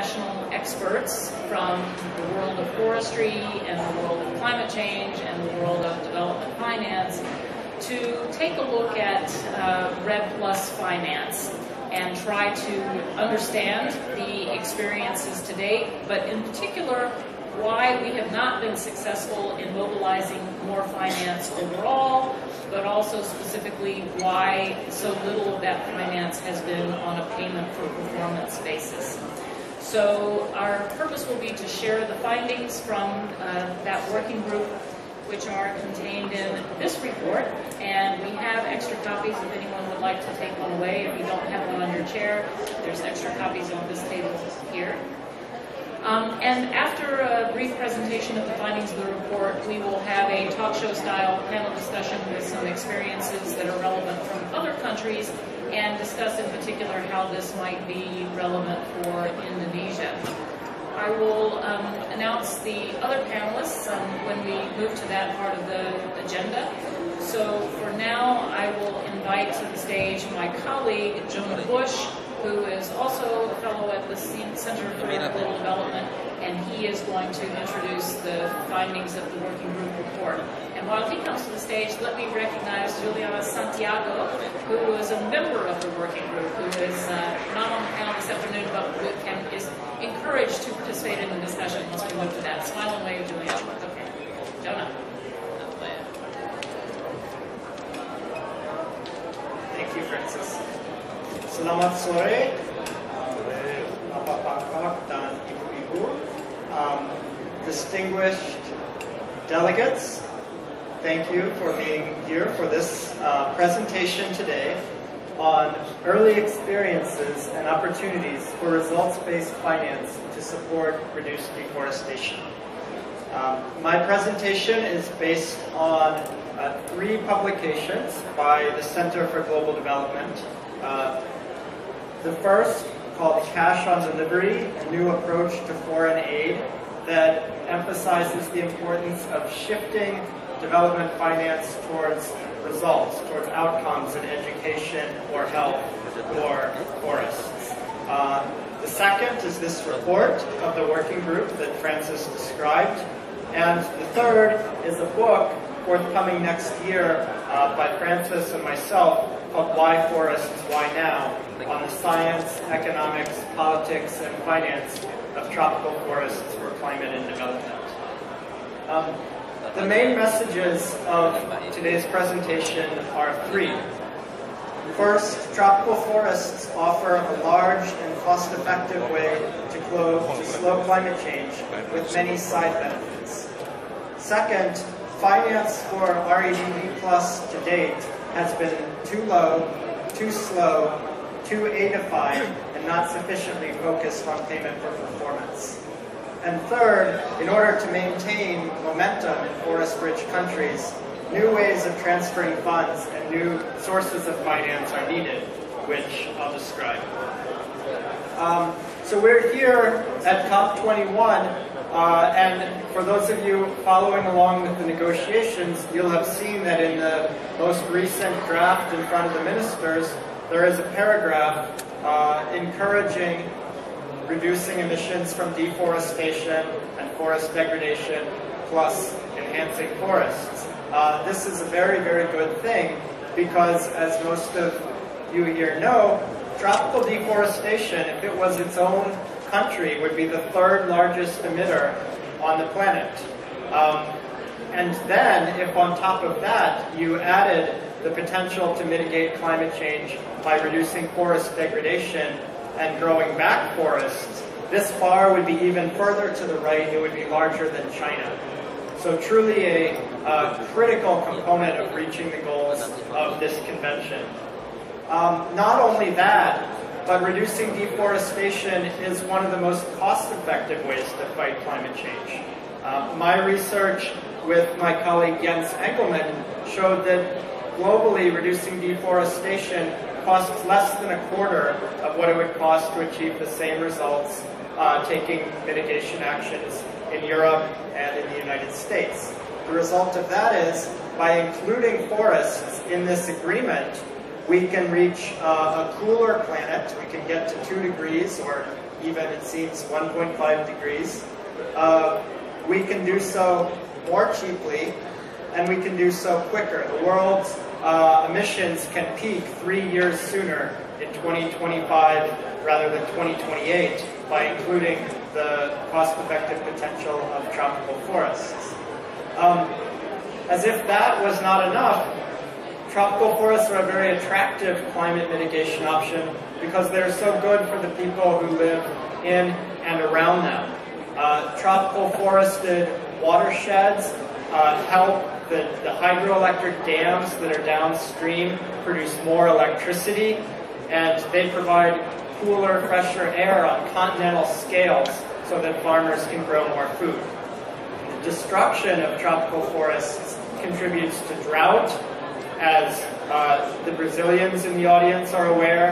international experts from the world of forestry and the world of climate change and the world of development finance to take a look at REDD+ finance and try to understand the experiences to date, but in particular, why we have not been successful in mobilizing more finance overall, but also specifically why so little of that finance has been on a payment for performance basis. So our purpose will be to share the findings from that working group, which are contained in this report, and we have extra copies if anyone would like to take one away. If you don't have one on your chair, there's extra copies on this table here. And after a brief presentation of the findings of the report, we will have a talk show style panel discussion with some experiences that are relevant from other countries and discuss in particular how this might be relevant for Indonesia. I will announce the other panelists when we move to that part of the agenda. So for now, I will invite to the stage my colleague, Jonah Busch, who is also a fellow at the Center for Global Development, and he is going to introduce the findings of the working group report. And while he comes to the stage, let me recognize Juliana Santiago, who is a member of the working group, who is not on the panel this afternoon, but is encouraged to participate in the discussion once we move to that. Smile and wave, Juliana. Okay. Jonah. Thank you, Francis. Selamat sore, Bapak-bapak dan ibu-ibu, distinguished delegates. Thank you for being here for this presentation today on early experiences and opportunities for results-based finance to support reduced deforestation. My presentation is based on 3 publications by the Center for Global Development. The first, called Cash on Delivery, a new approach to foreign aid, that emphasizes the importance of shifting development finance towards results, towards outcomes in education or health or forests. The second is this report of the working group that Francis described. And the third is a book forthcoming next year by Francis and myself called Why Forests, Why Now? On the science, economics, politics, and finance of tropical forests for climate and development. The main messages of today's presentation are 3. First, tropical forests offer a large and cost-effective way to slow climate change with many side benefits. Second, finance for REDD+ to date has been too low, too slow, too aidified, and not sufficiently focused on payment for performance. And third, in order to maintain momentum in forest-rich countries, new ways of transferring funds and new sources of finance are needed, which I'll describe. So we're here at COP21, and for those of you following along with the negotiations, you'll have seen that in the most recent draft in front of the ministers, there is a paragraph encouraging reducing emissions from deforestation and forest degradation, plus enhancing forests. This is a very, very good thing because, as most of you here know, tropical deforestation, if it was its own country, would be the 3rd largest emitter on the planet. And then, if on top of that you added the potential to mitigate climate change by reducing forest degradation and growing back forests, this bar would be even further to the right. It would be larger than China. So truly a critical component of reaching the goals of this convention. Not only that, but reducing deforestation is one of the most cost-effective ways to fight climate change. My research with my colleague Jens Engelmann showed that globally reducing deforestation costs less than a quarter of what it would cost to achieve the same results taking mitigation actions in Europe and in the United States. The result of that is, by including forests in this agreement, we can reach a cooler planet. We can get to 2 degrees or even it seems 1.5 degrees. We can do so more cheaply, and we can do so quicker. The world's emissions can peak 3 years sooner in 2025 rather than 2028 by including the cost-effective potential of tropical forests. As if that was not enough, tropical forests are a very attractive climate mitigation option because they're so good for the people who live in and around them. Tropical forested watersheds help the hydroelectric dams that are downstream produce more electricity, and they provide cooler, fresher air on continental scales so that farmers can grow more food. The destruction of tropical forests contributes to drought, as the Brazilians in the audience are aware,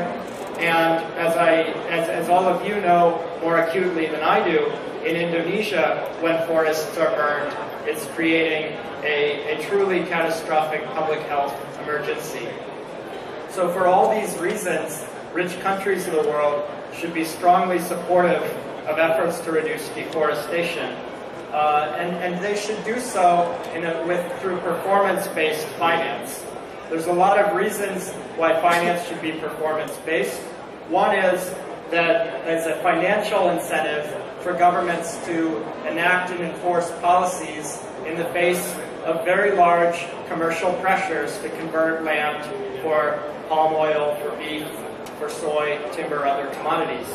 and as all of you know more acutely than I do, in Indonesia, when forests are burned, it's creating a truly catastrophic public health emergency. So for all these reasons, rich countries of the world should be strongly supportive of efforts to reduce deforestation. And they should do so through performance-based finance. There's a lot of reasons why finance should be performance-based. One is that there's a financial incentive for governments to enact and enforce policies in the face of very large commercial pressures to convert land for palm oil, for beef, for soy, timber, other commodities.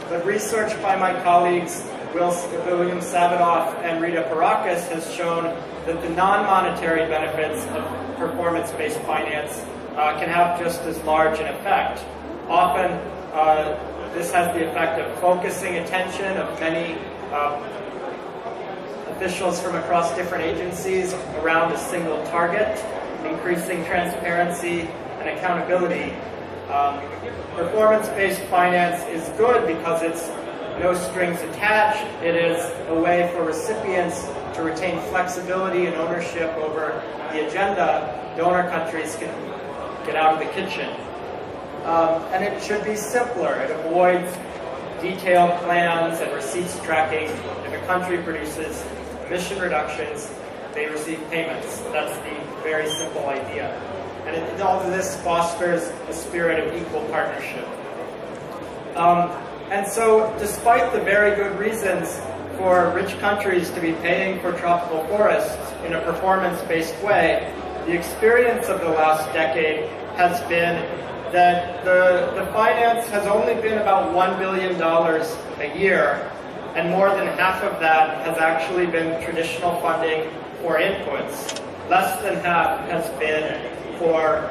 The research by my colleagues William Savadoff and Rita Paracas has shown that the non-monetary benefits of performance-based finance can have just as large an effect. Often, this has the effect of focusing attention of many officials from across different agencies around a single target, increasing transparency and accountability. Performance-based finance is good because it's no strings attached. It is a way for recipients to retain flexibility and ownership over the agenda. Donor countries can get out of the kitchen. And it should be simpler. It avoids detailed plans and receipts tracking. If a country produces emission reductions, they receive payments. That's the very simple idea. And all of this fosters a spirit of equal partnership. And so, despite the very good reasons for rich countries to be paying for tropical forests in a performance-based way, the experience of the last decade has been that the finance has only been about $1 billion a year, and more than half of that has actually been traditional funding for inputs. Less than half has been for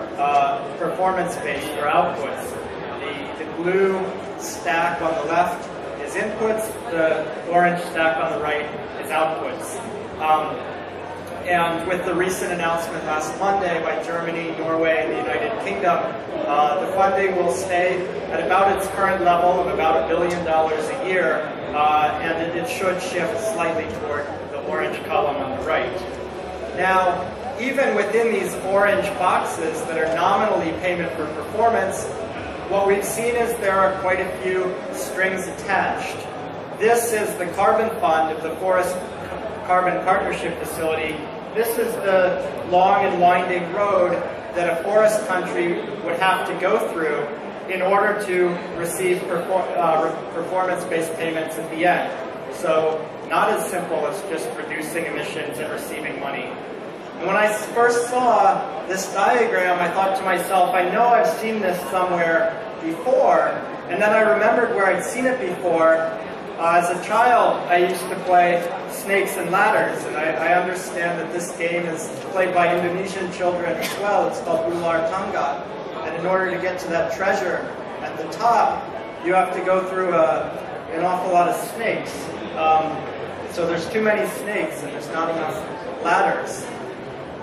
performance-based or outputs. The blue stack on the left is inputs, the orange stack on the right is outputs. And with the recent announcement last Monday by Germany, Norway, and the United Kingdom, the funding will stay at about its current level of about $1 billion a year, and it should shift slightly toward the orange column on the right. Now, even within these orange boxes that are nominally payment for performance, what we've seen is there are quite a few strings attached. This is the carbon fund of the Forest Carbon Partnership Facility. This is the long and winding road that a forest country would have to go through in order to receive performance-based payments at the end. So not as simple as just reducing emissions and receiving money. And when I first saw this diagram, I thought to myself, I know I've seen this somewhere before. And then I remembered where I'd seen it before. As a child, I used to play snakes and ladders, and I understand that this game is played by Indonesian children as well. It's called Ular Tangga. And in order to get to that treasure at the top, you have to go through an awful lot of snakes. So there's too many snakes, and there's not enough ladders.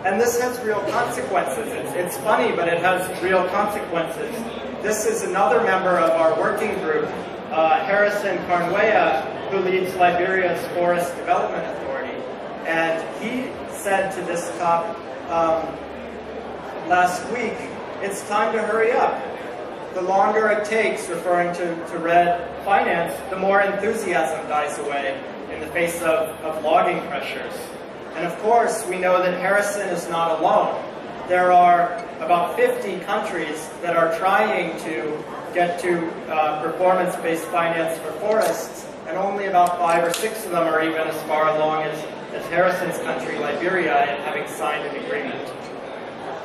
And this has real consequences. It's funny, but it has real consequences. This is another member of our working group, Harrison Carnwea, who leads Liberia's Forest Development Authority. And he said to this COP last week, it's time to hurry up. the longer it takes, referring to red finance, the more enthusiasm dies away in the face of logging pressures. And of course, we know that Harrison is not alone. There are about 50 countries that are trying to get to performance-based finance for forests, and only about 5 or 6 of them are even as far along as Harrison's country, Liberia, in having signed an agreement.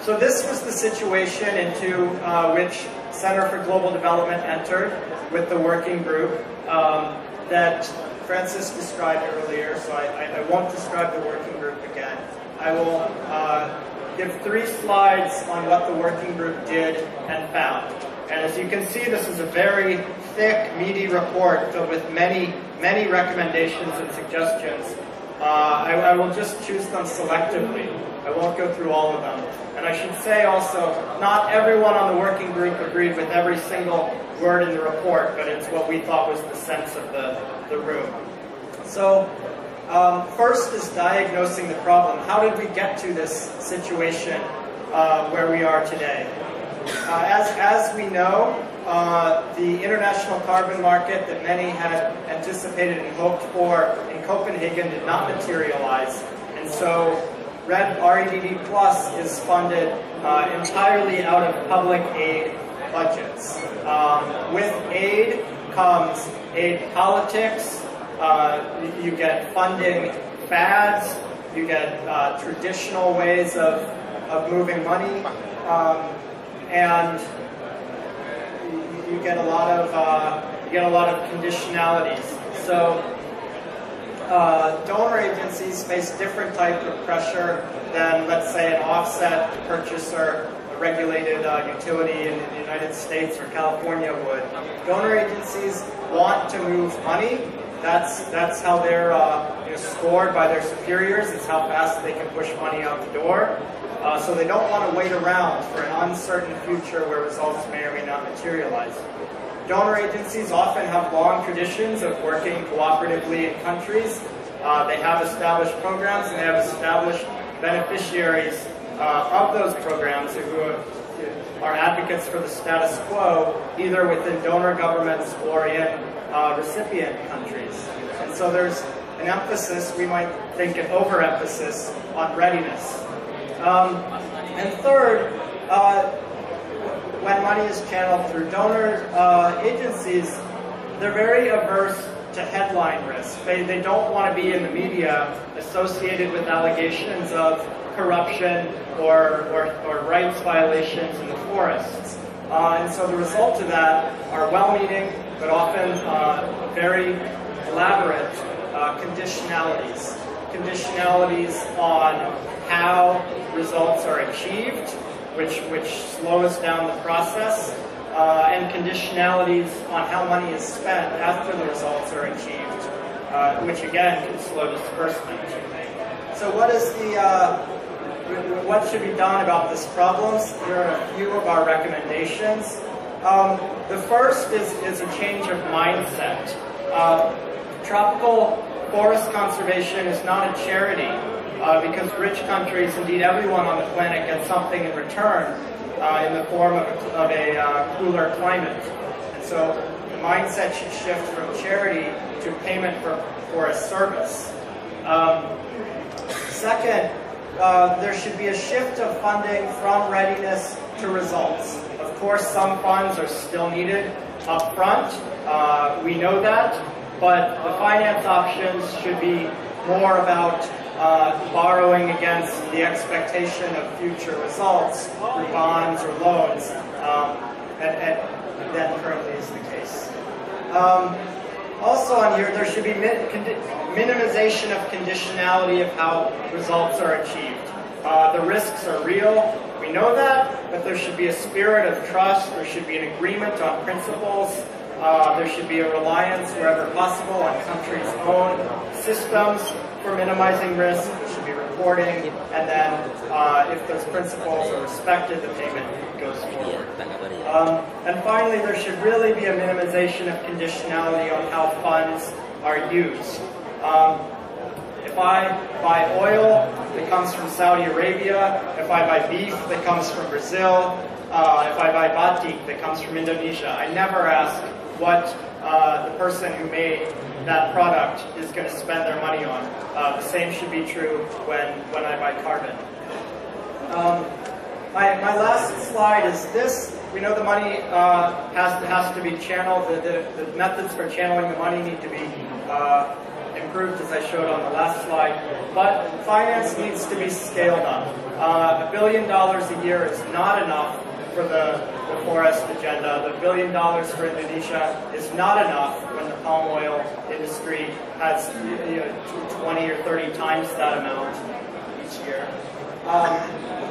So this was the situation into which Center for Global Development entered with the working group that Francis described earlier, so I won't describe the working group again. I will give 3 slides on what the working group did and found. And as you can see, this is a very thick, meaty report filled with many, many recommendations and suggestions. I will just choose them selectively. I won't go through all of them. And I should say also, not everyone on the working group agreed with every single word in the report, but it's what we thought was the sense of the room. So, first is diagnosing the problem. How did we get to this situation where we are today? As we know, the international carbon market that many had anticipated and hoped for in Copenhagen did not materialize. And so REDD Plus is funded entirely out of public aid budgets. With aid comes aid politics. You get funding fads. You get traditional ways of moving money. And you get a lot of conditionalities. So donor agencies face different types of pressure than, let's say, an offset purchaser, a regulated utility in the United States or California would. Donor agencies want to move money. That's how they're scored by their superiors. It's how fast they can push money out the door. So they don't want to wait around for an uncertain future where results may or may not materialize. Donor agencies often have long traditions of working cooperatively in countries. They have established programs and they have established beneficiaries of those programs who are advocates for the status quo, either within donor governments or in recipient countries. And so there's an emphasis, we might think an overemphasis, on readiness. And third, when money is channeled through donor agencies, they're very averse to headline risk. They don't want to be in the media associated with allegations of corruption or rights violations in the forests. And so the result of that are well-meaning, but often very elaborate conditionalities. Conditionalities on how results are achieved, which slows down the process, and conditionalities on how money is spent after the results are achieved, which again can slow disbursement. So what should be done about this problem? Here are a few of our recommendations. The first is a change of mindset. Tropical forest conservation is not a charity because rich countries, indeed everyone on the planet, gets something in return in the form of a cooler climate. And so the mindset should shift from charity to payment for a service. Second, there should be a shift of funding from readiness to results. Of course, some funds are still needed up front. We know that, but the finance options should be more about borrowing against the expectation of future results through bonds or loans than currently is the case. Also on here, there should be minimization of conditionality of how results are achieved. The risks are real, we know that, but there should be a spirit of trust, there should be an agreement on principles, there should be a reliance wherever possible on countries' own systems for minimizing risk, there should be reporting, and then if those principles are respected, the payment goes forward. And finally, there should really be a minimization of conditionality on how funds are used. If I buy oil that comes from Saudi Arabia, if I buy beef that comes from Brazil, if I buy batik that comes from Indonesia, I never ask what the person who made that product is going to spend their money on. The same should be true when I buy carbon. My last slide is this. We know the money has to be channeled. The methods for channeling the money need to be improved, as I showed on the last slide. But finance needs to be scaled up. $1 billion a year is not enough for the forest agenda. The $1 billion for Indonesia is not enough when the palm oil industry has 20 or 30 times that amount each year.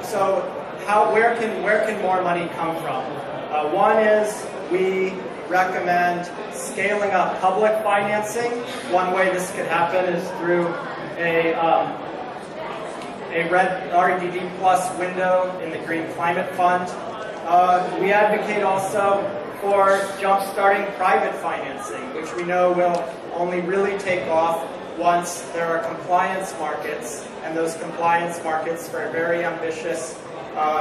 So where can more money come from? One is we recommend scaling up public financing. One way this could happen is through a red REDD plus window in the Green Climate Fund. We advocate also for jump-starting private financing, which we know will only really take off once there are compliance markets, and those compliance markets for very ambitious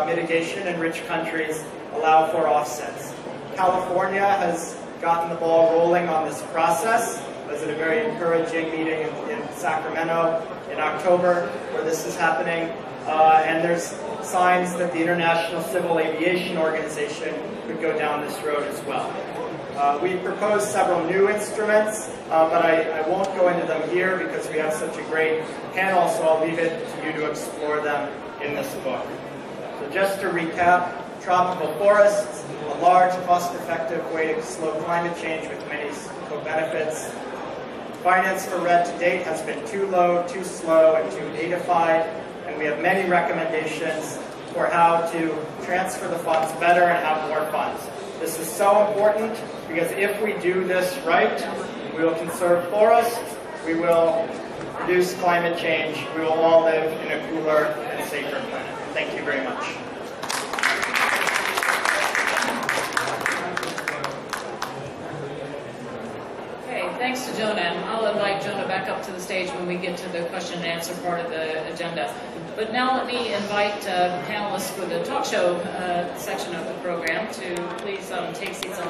mitigation in rich countries allow for offsets. California has gotten the ball rolling on this process. I was at a very encouraging meeting in Sacramento in October where this is happening, and there's signs that the International Civil Aviation Organization could go down this road as well. We proposed several new instruments, but I won't go into them here because we have such a great panel, so I'll leave it to you to explore them in this book. So just to recap, tropical forests, a large, cost-effective way to slow climate change with many co-benefits. Finance for REDD to date has been too low, too slow, and too datafied, and we have many recommendations for how to transfer the funds better and have more funds. This is so important because if we do this right, we will conserve forests, we will reduce climate change, we will all live in a cooler and safer planet. Thank you very much. Okay, thanks to Jonah. And I'll invite Jonah back up to the stage when we get to the question and answer part of the agenda. But now let me invite panelists for the talk show section of the program to please take seats on